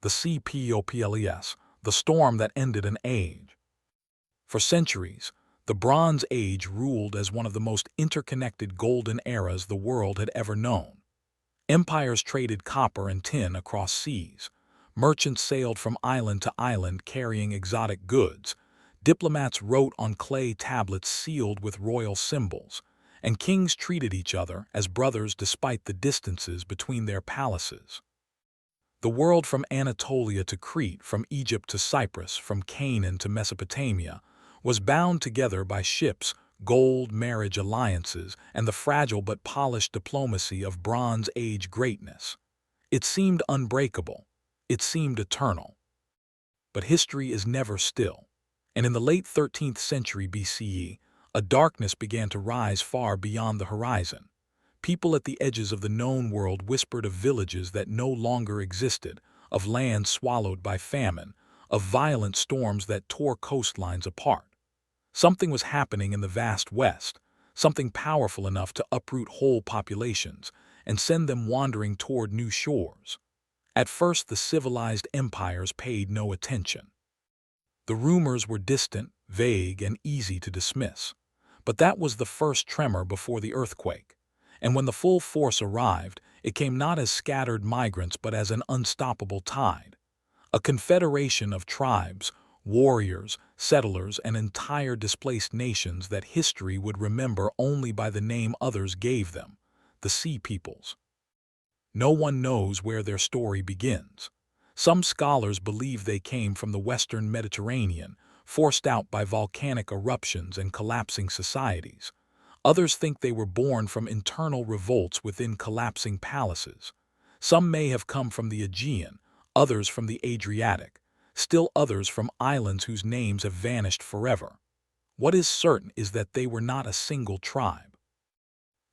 the CPOPLES, the storm that ended an age. For centuries, the Bronze Age ruled as one of the most interconnected golden eras the world had ever known. Empires traded copper and tin across seas. Merchants sailed from island to island carrying exotic goods. Diplomats wrote on clay tablets sealed with royal symbols, and kings treated each other as brothers despite the distances between their palaces. The world from Anatolia to Crete, from Egypt to Cyprus, from Canaan to Mesopotamia, was bound together by ships, gold, marriage alliances, and the fragile but polished diplomacy of Bronze Age greatness. It seemed unbreakable. It seemed eternal. But history is never still, and in the late 13th century BCE, a darkness began to rise far beyond the horizon. People at the edges of the known world whispered of villages that no longer existed, of lands swallowed by famine, of violent storms that tore coastlines apart. Something was happening in the vast West, something powerful enough to uproot whole populations and send them wandering toward new shores. At first, the civilized empires paid no attention. The rumors were distant, vague, and easy to dismiss. But that was the first tremor before the earthquake. And when the full force arrived, it came not as scattered migrants but as an unstoppable tide. A confederation of tribes, warriors, settlers, and entire displaced nations that history would remember only by the name others gave them, the Sea Peoples. No one knows where their story begins. Some scholars believe they came from the Western Mediterranean, forced out by volcanic eruptions and collapsing societies. Others think they were born from internal revolts within collapsing palaces. Some may have come from the Aegean, others from the Adriatic, still others from islands whose names have vanished forever. What is certain is that they were not a single tribe.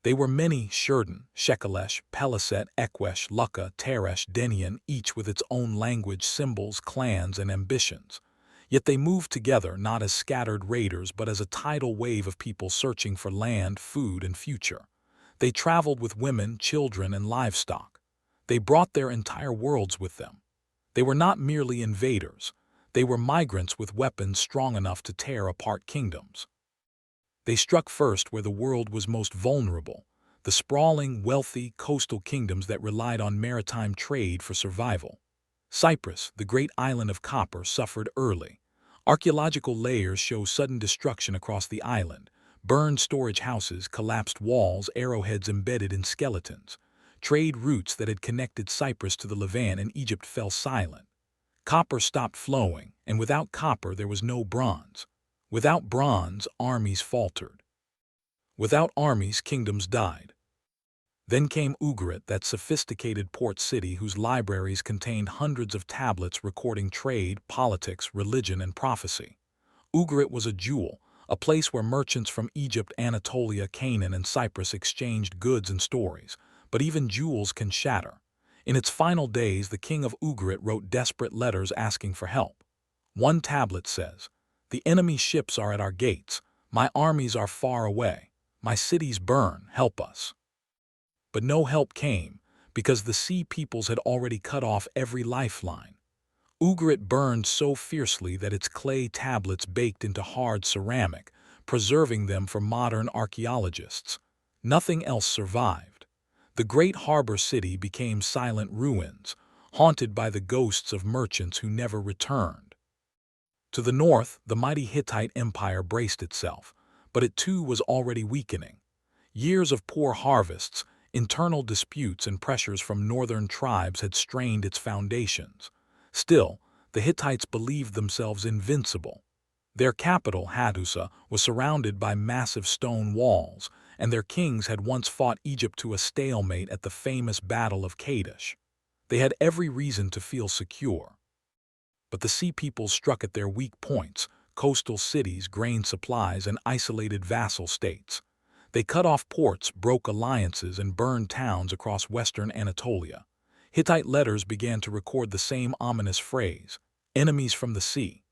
They were many: Shurden, Shekelesh, Peliset, Ekwesh, Lucca, Teresh, Denian, each with its own language, symbols, clans, and ambitions. Yet they moved together not as scattered raiders but as a tidal wave of people searching for land, food, and future. They traveled with women, children, and livestock. They brought their entire worlds with them. They were not merely invaders. They were migrants with weapons strong enough to tear apart kingdoms. They struck first where the world was most vulnerable, the sprawling, wealthy, coastal kingdoms that relied on maritime trade for survival. Cyprus, the great island of copper, suffered early. Archaeological layers show sudden destruction across the island: burned storage houses, collapsed walls, arrowheads embedded in skeletons. Trade routes that had connected Cyprus to the Levant and Egypt fell silent. Copper stopped flowing, and without copper there was no bronze. Without bronze, armies faltered. Without armies, kingdoms died. Then came Ugarit, that sophisticated port city whose libraries contained hundreds of tablets recording trade, politics, religion, and prophecy. Ugarit was a jewel, a place where merchants from Egypt, Anatolia, Canaan, and Cyprus exchanged goods and stories. But even jewels can shatter. In its final days, the king of Ugarit wrote desperate letters asking for help. One tablet says, "The enemy ships are at our gates. My armies are far away. My cities burn. Help us." But no help came, because the Sea Peoples had already cut off every lifeline. Ugarit burned so fiercely that its clay tablets baked into hard ceramic, preserving them for modern archaeologists. Nothing else survived. The great harbor city became silent ruins, haunted by the ghosts of merchants who never returned. To the north, the mighty Hittite Empire braced itself, but it too was already weakening. Years of poor harvests, internal disputes, and pressures from northern tribes had strained its foundations. Still, the Hittites believed themselves invincible. Their capital, Hattusa, was surrounded by massive stone walls, and their kings had once fought Egypt to a stalemate at the famous Battle of Kadesh. They had every reason to feel secure. But the Sea Peoples struck at their weak points: coastal cities, grain supplies, and isolated vassal states. They cut off ports, broke alliances, and burned towns across western Anatolia. Hittite letters began to record the same ominous phrase: "enemies from the sea."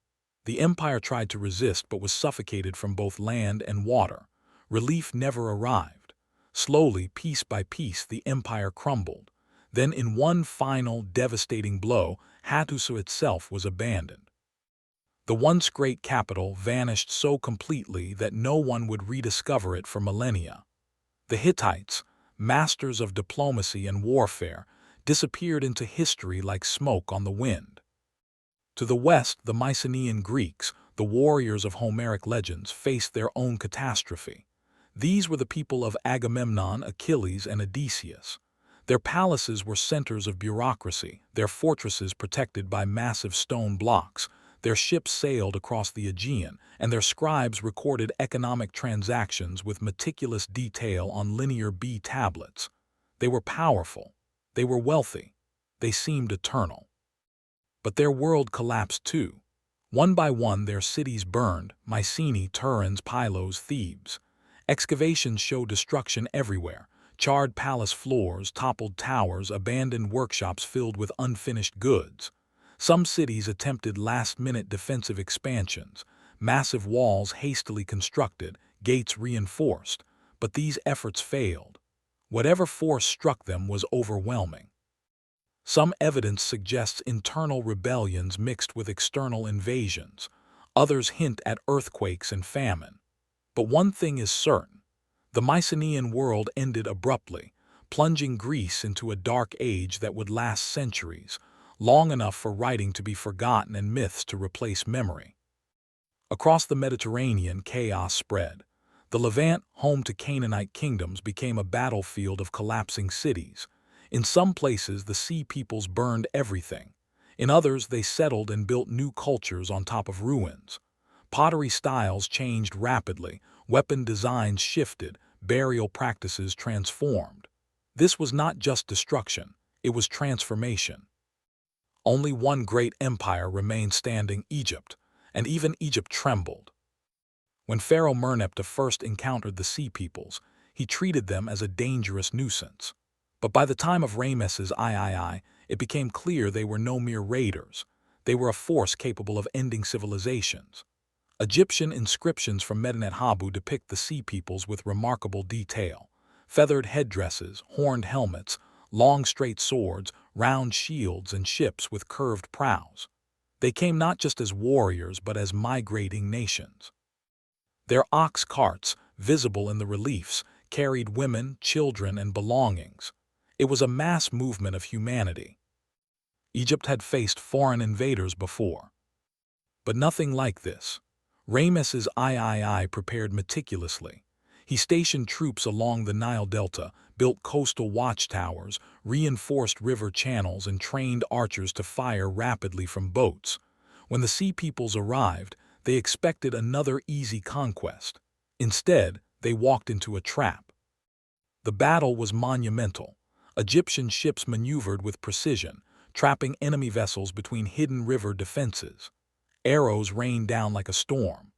The empire tried to resist but was suffocated from both land and water. Relief never arrived. Slowly, piece by piece, the empire crumbled. Then in one final devastating blow, Hattusa itself was abandoned. The once great capital vanished so completely that no one would rediscover it for millennia. The Hittites, masters of diplomacy and warfare, disappeared into history like smoke on the wind. To the west, the Mycenaean Greeks, the warriors of Homeric legends, faced their own catastrophe. These were the people of Agamemnon, Achilles, and Odysseus. Their palaces were centers of bureaucracy, their fortresses protected by massive stone blocks, their ships sailed across the Aegean, and their scribes recorded economic transactions with meticulous detail on linear B tablets. They were powerful. They were wealthy. They seemed eternal. But their world collapsed too. One by one their cities burned, Mycenae, Turin's, Pylos, Thebes. Excavations show destruction everywhere. Charred palace floors, toppled towers, abandoned workshops filled with unfinished goods. Some cities attempted last-minute defensive expansions, massive walls hastily constructed, gates reinforced, but these efforts failed. Whatever force struck them was overwhelming. Some evidence suggests internal rebellions mixed with external invasions. Others hint at earthquakes and famine. But one thing is certain. The Mycenaean world ended abruptly, plunging Greece into a dark age that would last centuries, long enough for writing to be forgotten and myths to replace memory. Across the Mediterranean, chaos spread. The Levant, home to Canaanite kingdoms, became a battlefield of collapsing cities. In some places, the sea peoples burned everything. In others, they settled and built new cultures on top of ruins. Pottery styles changed rapidly, weapon designs shifted, burial practices transformed. This was not just destruction, it was transformation. Only one great empire remained standing, Egypt, and even Egypt trembled. When Pharaoh Merneptah first encountered the sea peoples, he treated them as a dangerous nuisance. But by the time of Ramesses III, it became clear they were no mere raiders. They were a force capable of ending civilizations. Egyptian inscriptions from Medinet Habu depict the sea peoples with remarkable detail. Feathered headdresses, horned helmets, long straight swords, round shields, and ships with curved prows. They came not just as warriors but as migrating nations. Their ox carts, visible in the reliefs, carried women, children, and belongings. It was a mass movement of humanity. Egypt had faced foreign invaders before, but nothing like this. Ramesses III prepared meticulously. He stationed troops along the Nile Delta, built coastal watchtowers, reinforced river channels, and trained archers to fire rapidly from boats. When the sea peoples arrived, they expected another easy conquest. Instead, they walked into a trap. The battle was monumental. Egyptian ships maneuvered with precision, trapping enemy vessels between hidden river defenses. Arrows rained down like a storm.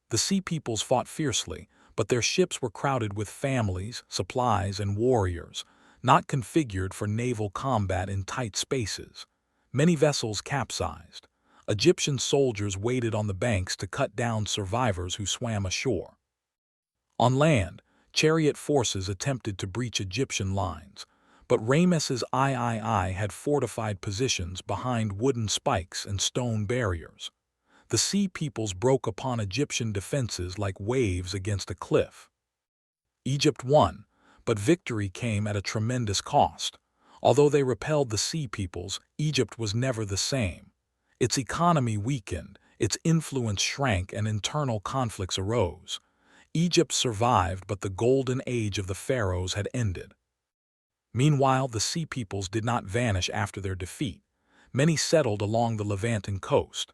The sea peoples fought fiercely, but their ships were crowded with families, supplies, and warriors, not configured for naval combat in tight spaces. Many vessels capsized. Egyptian soldiers waited on the banks to cut down survivors who swam ashore. On land, chariot forces attempted to breach Egyptian lines, but Ramesses III had fortified positions behind wooden spikes and stone barriers. The sea peoples broke upon Egyptian defenses like waves against a cliff. Egypt won, but victory came at a tremendous cost. Although they repelled the sea peoples, Egypt was never the same. Its economy weakened, its influence shrank, and internal conflicts arose. Egypt survived, but the golden age of the pharaohs had ended. Meanwhile, the sea peoples did not vanish after their defeat. Many settled along the Levantan coast.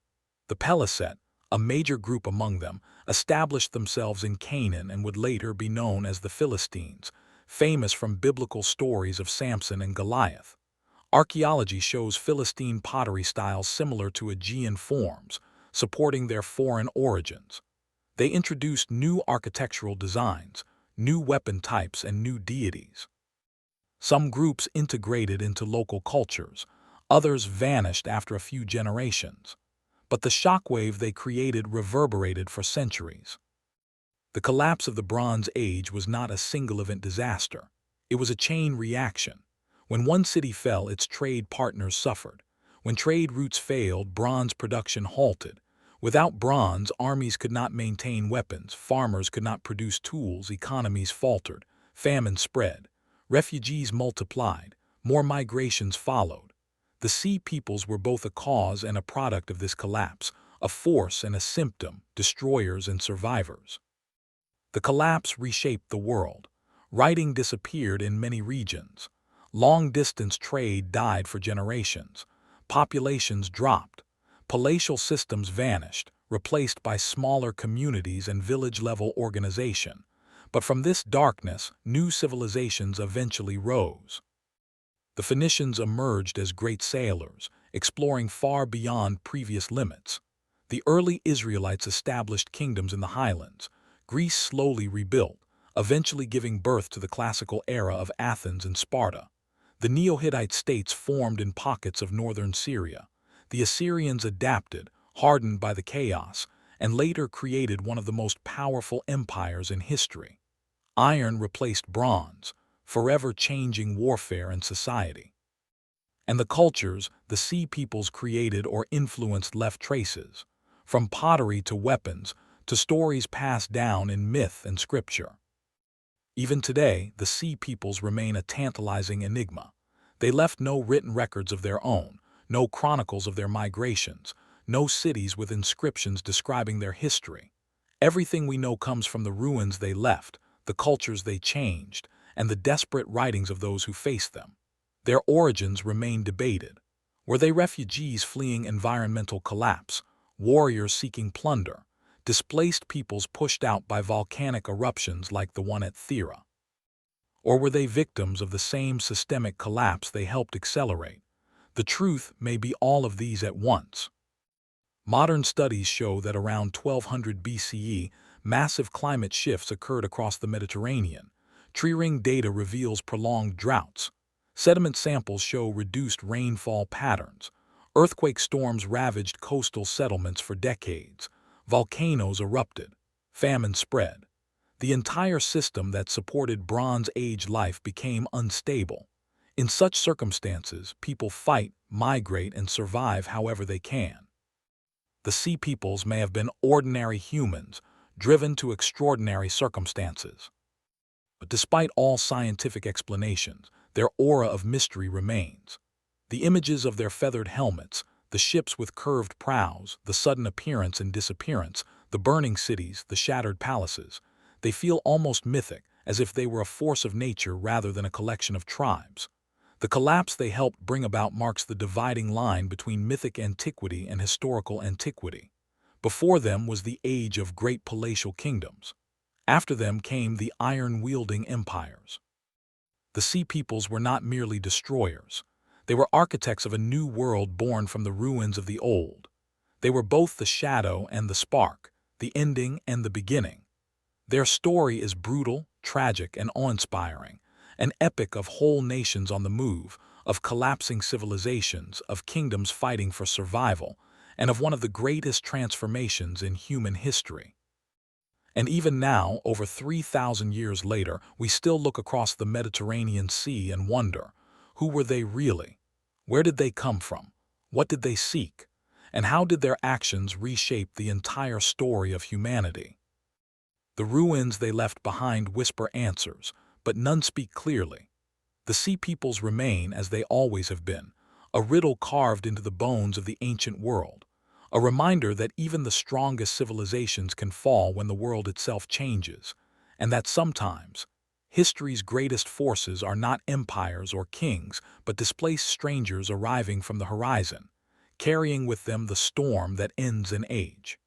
The Peliset, a major group among them, established themselves in Canaan and would later be known as the Philistines, famous from biblical stories of Samson and Goliath. Archaeology shows Philistine pottery styles similar to Aegean forms, supporting their foreign origins. They introduced new architectural designs, new weapon types, and new deities. Some groups integrated into local cultures, others vanished after a few generations. But the shockwave they created reverberated for centuries. The collapse of the Bronze Age was not a single-event disaster. It was a chain reaction. When one city fell, its trade partners suffered. When trade routes failed, bronze production halted. Without bronze, armies could not maintain weapons, farmers could not produce tools, economies faltered, famine spread, refugees multiplied, more migrations followed. The Sea Peoples were both a cause and a product of this collapse, a force and a symptom, destroyers and survivors. The collapse reshaped the world. Writing disappeared in many regions. Long-distance trade died for generations. Populations dropped. Palatial systems vanished, replaced by smaller communities and village-level organization. But from this darkness, new civilizations eventually rose. The Phoenicians emerged as great sailors, exploring far beyond previous limits. The early Israelites established kingdoms in the highlands. Greece slowly rebuilt, eventually giving birth to the classical era of Athens and Sparta. The Neo-Hittite states formed in pockets of northern Syria. The Assyrians adapted, hardened by the chaos, and later created one of the most powerful empires in history. Iron replaced bronze, forever changing warfare and society. And the cultures the Sea Peoples created or influenced left traces, from pottery to weapons, to stories passed down in myth and scripture. Even today, the Sea Peoples remain a tantalizing enigma. They left no written records of their own, no chronicles of their migrations, no cities with inscriptions describing their history. Everything we know comes from the ruins they left, the cultures they changed, and the desperate writings of those who faced them. Their origins remain debated. Were they refugees fleeing environmental collapse, warriors seeking plunder, displaced peoples pushed out by volcanic eruptions like the one at Thera? Or were they victims of the same systemic collapse they helped accelerate? The truth may be all of these at once. Modern studies show that around 1200 BCE, massive climate shifts occurred across the Mediterranean. Tree ring data reveals prolonged droughts. Sediment samples show reduced rainfall patterns. Earthquake storms ravaged coastal settlements for decades. Volcanoes erupted. Famine spread. The entire system that supported Bronze Age life became unstable. In such circumstances, people fight, migrate, and survive however they can. The Sea Peoples may have been ordinary humans, driven to extraordinary circumstances. But despite all scientific explanations, their aura of mystery remains. The images of their feathered helmets, the ships with curved prows, the sudden appearance and disappearance, the burning cities, the shattered palaces, they feel almost mythic, as if they were a force of nature rather than a collection of tribes. The collapse they helped bring about marks the dividing line between mythic antiquity and historical antiquity. Before them was the age of great palatial kingdoms. After them came the iron-wielding empires. The Sea Peoples were not merely destroyers. They were architects of a new world born from the ruins of the old. They were both the shadow and the spark, the ending and the beginning. Their story is brutal, tragic, and awe-inspiring, an epic of whole nations on the move, of collapsing civilizations, of kingdoms fighting for survival, and of one of the greatest transformations in human history. And even now, over 3,000 years later, we still look across the Mediterranean Sea and wonder, who were they really? Where did they come from? What did they seek? And how did their actions reshape the entire story of humanity? The ruins they left behind whisper answers, but none speak clearly. The Sea Peoples remain as they always have been, a riddle carved into the bones of the ancient world. A reminder that even the strongest civilizations can fall when the world itself changes, and that sometimes, history's greatest forces are not empires or kings, but displaced strangers arriving from the horizon, carrying with them the storm that ends an age.